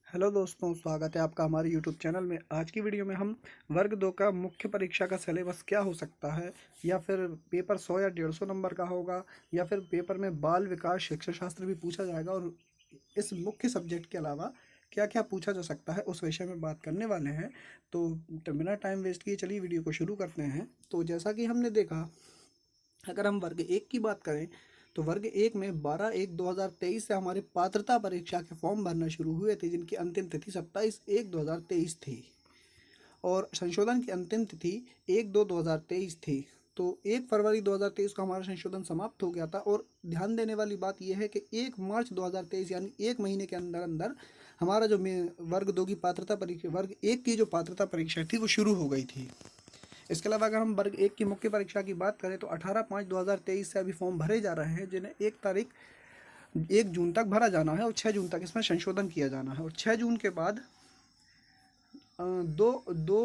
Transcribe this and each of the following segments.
Hello दोस्तों, स्वागत है आपका हमारे यूट्यूब चैनल में। आज की वीडियो में हम वर्ग 2 का मुख्य परीक्षा का सिलेबस क्या हो सकता है, या फिर पेपर 100 या 150 नंबर का होगा, या फिर पेपर में बाल विकास शिक्षा शास्त्र भी पूछा जाएगा, और इस मुख्य सब्जेक्ट के अलावा क्या क्या पूछा जा सकता है उस विषय में बात करने वाले हैं। तो बिना टाइम वेस्ट किए चलिए वीडियो को शुरू करते हैं। तो जैसा कि हमने देखा, अगर हम वर्ग 1 की बात करें तो वर्ग 1 में 12/1/2023 से हमारे पात्रता परीक्षा के फॉर्म भरना शुरू हुए थे, जिनकी अंतिम तिथि 27/1/2023 थी, और संशोधन की अंतिम तिथि 1/2/2023 थी। तो 1 फरवरी 2023 को हमारा संशोधन समाप्त हो गया था। और ध्यान देने वाली बात यह है कि 1 मार्च 2023 यानी एक महीने के अंदर अंदर हमारा जो वर्ग 2 की पात्रता परीक्षा, वर्ग 1 की जो पात्रता परीक्षा थी वो शुरू हो गई थी। इसके अलावा अगर हम वर्ग 1 की मुख्य परीक्षा की बात करें तो 18/5/2023 से अभी फॉर्म भरे जा रहे हैं, जिन्हें 1 जून तक भरा जाना है, और 6 जून तक इसमें संशोधन किया जाना है। और 6 जून के बाद दो दो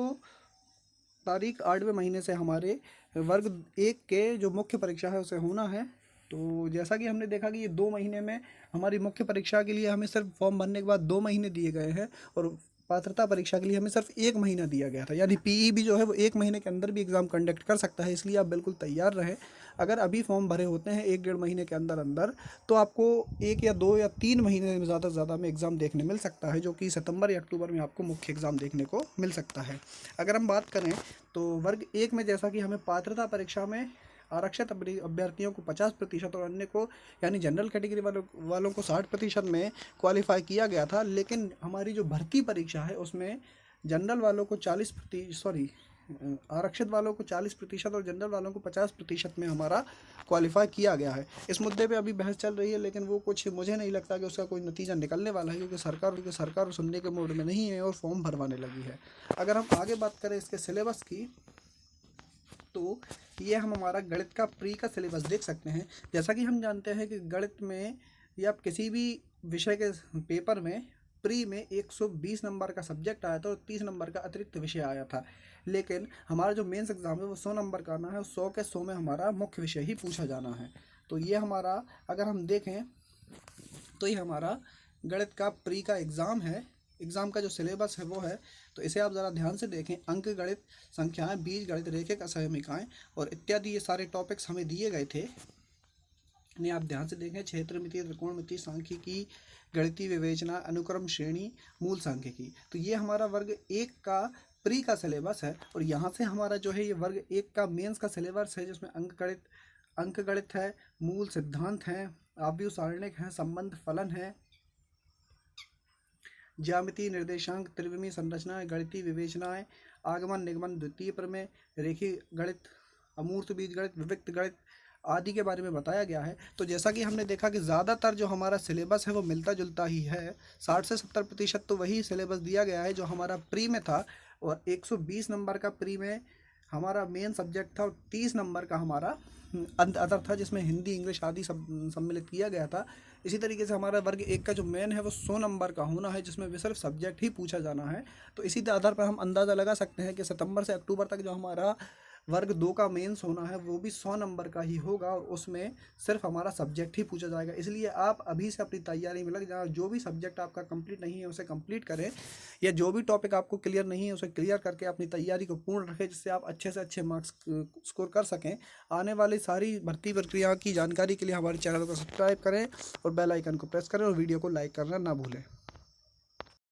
तारीख 8वें महीने से हमारे वर्ग 1 के जो मुख्य परीक्षा है उसे होना है। तो जैसा कि हमने देखा कि ये 2 महीने में हमारी मुख्य परीक्षा के लिए हमें सिर्फ फॉर्म भरने के बाद 2 महीने दिए गए हैं, और पात्रता परीक्षा के लिए हमें सिर्फ 1 महीना दिया गया था। यानी पीई भी जो है वो 1 महीने के अंदर भी एग्ज़ाम कंडक्ट कर सकता है, इसलिए आप बिल्कुल तैयार रहें। अगर अभी फॉर्म भरे होते हैं 1 डेढ़ महीने के अंदर अंदर, तो आपको 1 या 2 या 3 महीने में ज़्यादा से ज़्यादा में एग्ज़ाम देखने मिल सकता है, जो कि सितंबर या अक्टूबर में आपको मुख्य एग्ज़ाम देखने को मिल सकता है। अगर हम बात करें तो वर्ग 1 में जैसा कि हमें पात्रता परीक्षा में आरक्षित अभ्यर्थियों को 50% और अन्य को यानी जनरल कैटेगरी वालों को 60% में क्वालिफाई किया गया था, लेकिन हमारी जो भर्ती परीक्षा है उसमें जनरल वालों को 40% आरक्षित वालों को 40% और जनरल वालों को 50% में हमारा क्वालिफाई किया गया है। इस मुद्दे पे अभी बहस चल रही है, लेकिन वो कुछ मुझे नहीं लगता कि उसका कोई नतीजा निकलने वाला है, क्योंकि सरकार सुनने के मूड में नहीं है और फॉर्म भरवाने लगी है। अगर हम आगे बात करें इसके सिलेबस की, तो ये हम हमारा गणित का प्री का सिलेबस देख सकते हैं। जैसा कि हम जानते हैं कि गणित में या किसी भी विषय के पेपर में प्री में 120 नंबर का सब्जेक्ट आया था और 30 नंबर का अतिरिक्त विषय आया था, लेकिन हमारा जो मेंस एग्ज़ाम है वो 100 नंबर का आना है, और 100 के 100 में हमारा मुख्य विषय ही पूछा जाना है। तो ये हमारा, अगर हम देखें तो ये हमारा गणित का प्री का एग्ज़ाम है। एग्ज़ाम का जो सिलेबस है वो है, तो इसे आप ज़रा ध्यान से देखें। अंक गणित, संख्याएं, बीज गणित, रेखिक असहमिकाएँ और इत्यादि ये सारे टॉपिक्स हमें दिए गए थे। इन्हें आप ध्यान से देखें। क्षेत्रमिति, त्रिकोणमिति, सांख्यिकी, गणितीय विवेचना, अनुक्रम श्रेणी, मूल सांख्यिकी। तो ये हमारा वर्ग 1 का प्री का सिलेबस है। और यहाँ से हमारा जो है ये वर्ग 1 का मेंस का सिलेबस है, जिसमें अंक गणित है, मूल सिद्धांत हैं, आव्यूह सारणिक हैं, संबंध फलन है, ज्यामिति, निर्देशांक, त्रिविमीय संरचनाएं, गणितीय विवेचनाएं, आगमन निगमन, द्वितीय प्रमेय, रेखीय गणित, अमूर्त बीजगणित, विविक्त गणित आदि के बारे में बताया गया है। तो जैसा कि हमने देखा कि ज़्यादातर जो हमारा सिलेबस है वो मिलता जुलता ही है। 60 से 70% तो वही सिलेबस दिया गया है जो हमारा प्री में था, और 120 नंबर का प्री में हमारा मेन सब्जेक्ट था, और 30 नंबर का हमारा अदर था, जिसमें हिंदी, इंग्लिश आदि सब सम्मिलित किया गया था। इसी तरीके से हमारा वर्ग 1 का जो मेन है वो 100 नंबर का होना है, जिसमें भी सिर्फ सब्जेक्ट ही पूछा जाना है। तो इसी आधार पर हम अंदाज़ा लगा सकते हैं कि सितंबर से अक्टूबर तक जो हमारा वर्ग 2 का मेंस होना है वो भी 100 नंबर का ही होगा, और उसमें सिर्फ हमारा सब्जेक्ट ही पूछा जाएगा। इसलिए आप अभी से अपनी तैयारी में लग जाए। जो भी सब्जेक्ट आपका कंप्लीट नहीं है उसे कंप्लीट करें, या जो भी टॉपिक आपको क्लियर नहीं है उसे क्लियर करके अपनी तैयारी को पूर्ण रखें, जिससे आप अच्छे से अच्छे मार्क्स स्कोर कर सकें। आने वाली सारी भर्ती प्रक्रिया की जानकारी के लिए हमारे चैनल को सब्सक्राइब करें और बेल आइकन को प्रेस करें, और वीडियो को लाइक करना ना भूलें।